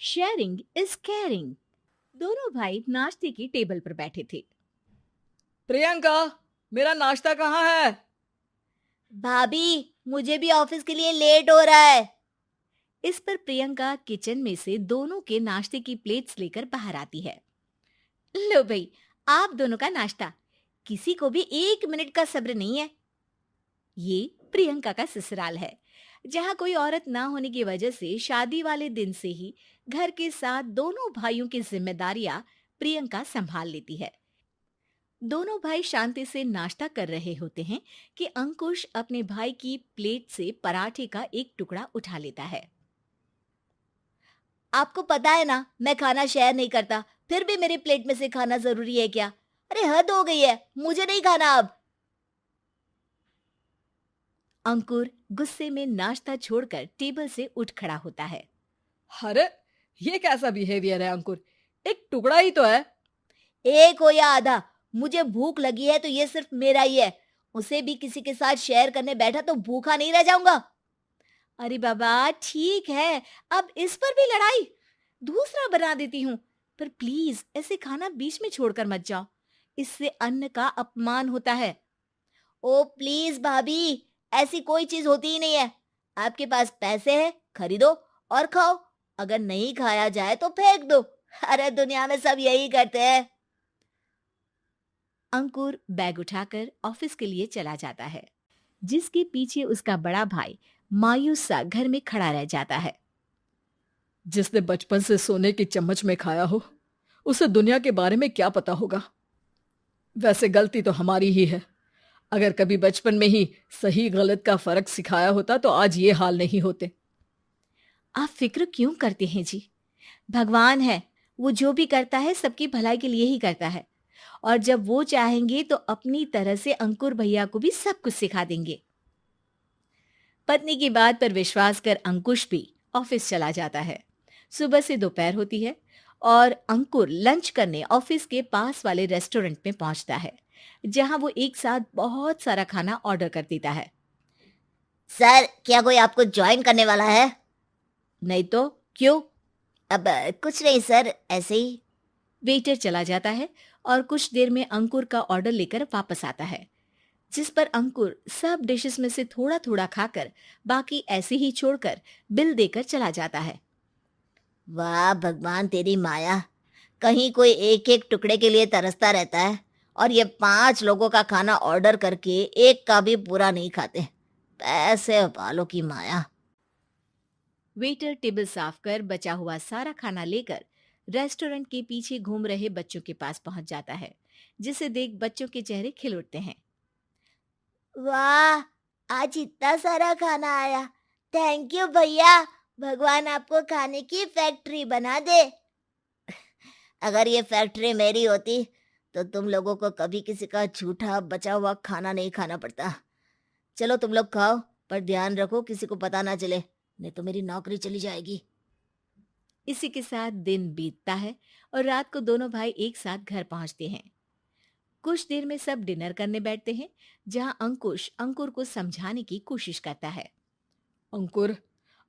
Sharing is caring. दोनों भाई नाश्ते की टेबल पर बैठे थे। प्रियंका, मेरा नाश्ता कहाँ है? भाभी, मुझे भी ऑफिस के लिए लेट हो रहा है। इस पर प्रियंका किचन में से दोनों के नाश्ते की प्लेट्स लेकर बाहर आती है। लो भाई, आप दोनों का नाश्ता। किसी को भी 1 मिनट का सब्र नहीं है। ये प्रियंका का ससुराल है, जहाँ कोई औरत ना होने की वजह से शादी वाले दिन से ही घर के साथ दोनों भाइयों की जिम्मेदारियां प्रियंका संभाल लेती है। दोनों भाई शांति से नाश्ता कर रहे होते हैं कि अंकुश अपने भाई की प्लेट से पराठे का एक टुकड़ा उठा लेता है। आपको पता है ना, मैं खाना शेयर नहीं करता, फिर भी मेरी प्लेट में से खाना जरूरी है क्या? अरे हद हो गई है, मुझे नहीं खाना अब। अंकुर गुस्से में नाश्ता छोड़कर टेबल से उठ खड़ा होता है। अरे, ये कैसा बिहेवियर है अंकुर? एक टुकड़ा ही तो है। एक हो या आधा, मुझे भूख लगी है तो ये सिर्फ मेरा ही है। उसे भी किसी के साथ शेयर करने बैठा तो भूखा नहीं रह जाऊंगा। अरे बाबा ठीक है, अब इस पर भी लड़ाई। दूसरा बना देती हूँ, पर प्लीज ऐसे खाना बीच में छोड़कर मत जाओ। इससे अन्न का अपमान होता है। ओ प्लीज भाभी, ऐसी कोई चीज होती ही नहीं है। आपके पास पैसे हैं, खरीदो और खाओ। अगर नहीं खाया जाए तो फेंक दो। अरे दुनिया में सब यही करते हैं। अंकुर बैग उठाकर ऑफिस के लिए चला जाता है, जिसके पीछे उसका बड़ा भाई मायूस सा घर में खड़ा रह जाता है। जिसने बचपन से सोने की चम्मच में खाया हो, उसे दुनिया के बारे में क्या पता होगा। वैसे गलती तो हमारी ही है। अगर कभी बचपन में ही सही गलत का फर्क सिखाया होता तो आज ये हाल नहीं होते। आप फिक्र क्यों करते हैं जी? भगवान है, वो जो भी करता है सबकी भलाई के लिए ही करता है। और जब वो चाहेंगे तो अपनी तरह से अंकुर भैया को भी सब कुछ सिखा देंगे। पत्नी की बात पर विश्वास कर अंकुश भी ऑफिस चला जाता है। सुबह से दोपहर होती है और अंकुर लंच करने ऑफिस के पास वाले रेस्टोरेंट में पहुंचता है, जहां वो एक साथ बहुत सारा खाना ऑर्डर कर देता है। सर, क्या कोई आपको ज्वाइन करने वाला है? नहीं तो क्यों? अब कुछ नहीं सर, ऐसे ही। वेटर चला जाता है और कुछ देर में अंकुर का ऑर्डर लेकर वापस आता है, जिस पर अंकुर सब डिशेस में से थोड़ा थोड़ा खाकर बाकी ऐसे ही छोड़कर बिल देकर चला जाता है। वाह भगवान, तेरी माया। कहीं कोई एक एक टुकड़े के लिए तरसता रहता है और ये 5 लोगों का खाना ऑर्डर करके एक का भी पूरा नहीं खाते। पैसे वालों की माया। वेटर टेबल साफ कर बचा हुआ सारा खाना लेकर रेस्टोरेंट के पीछे घूम रहे बच्चों के पास पहुंच जाता है, जिसे देख बच्चों के चेहरे खिल उठते हैं। वाह, आज इतना सारा खाना आया। थैंक यू भैया। भगवान आपको खाने की फैक्ट्री बना दे। अगर ये फैक्ट्री मेरी होती तो तुम लोगों को कभी किसी का झूठा बचा हुआ खाना नहीं खाना पड़ता। चलो तुम लोग खाओ, पर ध्यान रखो किसी को पता ना चले, नहीं तो मेरी नौकरी चली जाएगी। इसी के साथ दिन बीतता है और रात को दोनों भाई एक साथ घर पहुंचते हैं। कुछ देर में सब डिनर करने बैठते हैं, जहां अंकुश अंकुर को समझाने की कोशिश करता है। अंकुर,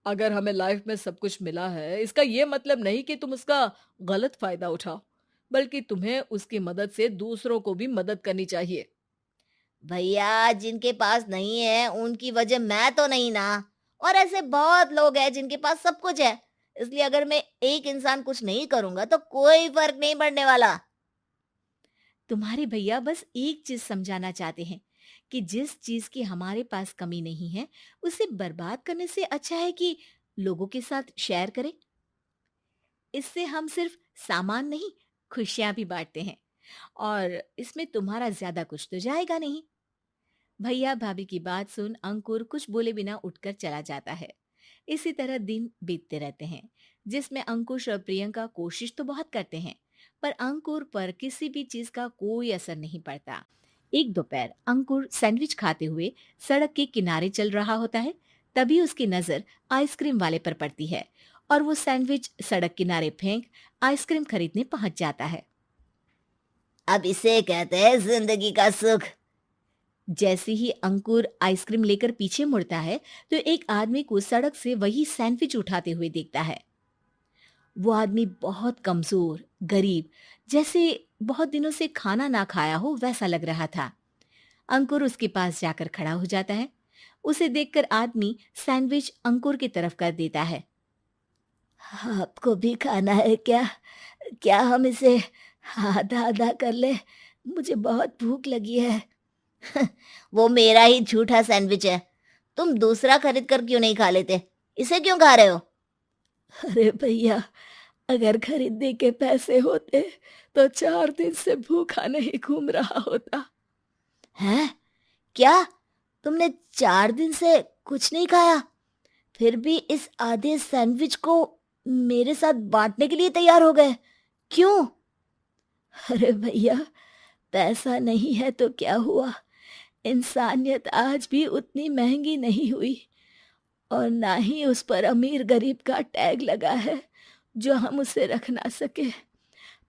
अगर हमें लाइफ में सब कुछ मिला है, इसका ये मतलब नहीं कि तुम उसका गलत फायदा उठाओ, बल्कि तुम्हें उसकी मदद से दूसरों को भी मदद करनी चाहिए। भैया, जिनके पास नहीं है उनकी वजह मैं तो नहीं ना। और ऐसे बहुत लोग हैं जिनके पास सब कुछ है। इसलिए अगर मैं एक इंसान कुछ नहीं करूंगा तो कोई फर्क नहीं पड़ने वाला। तुम्हारे भैया बस एक चीज समझाना चाहते हैं कि जिस चीज की हमारे पास कमी नहीं है, उसे बर्बाद करने से अच्छा है कि लोगों के साथ शेयर करें। इससे हम सिर्फ सामान नहीं, खुशियां भी बांटते हैं, और इसमें तुम्हारा ज्यादा कुछ तो जाएगा नहीं। भैया भाभी की बात सुन अंकुर कुछ बोले बिना उठकर चला जाता है। इसी तरह दिन बीतते रहते हैं, जिसमें अंकुश और प्रियंका कोशिश तो बहुत करते हैं, पर अंकुर पर किसी भी चीज का कोई असर नहीं पड़ता। एक दोपहर अंकुर सैंडविच खाते हुए सड़क के किनारे चल रहा होता है। तभी उसकी नजर आइसक्रीम वाले पर पड़ती है और वो सैंडविच सड़क किनारे फेंक आइसक्रीम खरीदने पहुंच जाता है। अब इसे कहते हैं जिंदगी का सुख। जैसे ही अंकुर आइसक्रीम लेकर पीछे मुड़ता है, तो एक आदमी को सड़क से वही सैंडविच उठाते हुए देखता है। वो आदमी बहुत कमजोर, गरीब, जैसे बहुत दिनों से खाना ना खाया हो वैसा लग रहा था। अंकुर उसके पास जाकर खड़ा हो जाता है। उसे देखकर आदमी सैंडविच अंकुर की तरफ कर देता है। आपको भी खाना है क्या? क्या हम इसे आधा आधा कर ले? मुझे बहुत भूख लगी है। वो मेरा ही झूठा सैंडविच है। तुम दूसरा खरीद कर क्यों नहीं खा लेते? इसे क्यों खा रहे हो? अरे भैया, अगर खरीदने के पैसे होते तो 4 दिन से भूखा नहीं घूम रहा होता। हैं? क्या? तुमने 4 दिन से कुछ नहीं खाया, फिर भी इस आधे सैंडविच को मेरे साथ बांटने के लिए तैयार हो गए? क्यों? अरे भैया, पैसा नहीं है तो क्या हुआ, इंसानियत आज भी उतनी महंगी नहीं हुई, और ना ही उस पर अमीर गरीब का टैग लगा है जो हम उसे रख ना सके।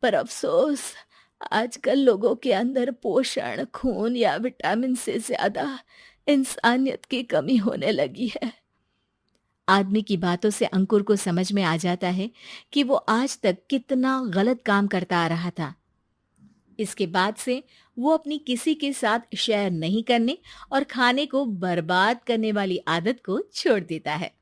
पर अफसोस, आजकल लोगों के अंदर पोषण, खून या विटामिन से ज्यादा इंसानियत की कमी होने लगी है। आदमी की बातों से अंकुर को समझ में आ जाता है कि वो आज तक कितना गलत काम करता आ रहा था। इसके बाद से वो अपनी किसी के साथ शेयर नहीं करने और खाने को बर्बाद करने वाली आदत को छोड़ देता है।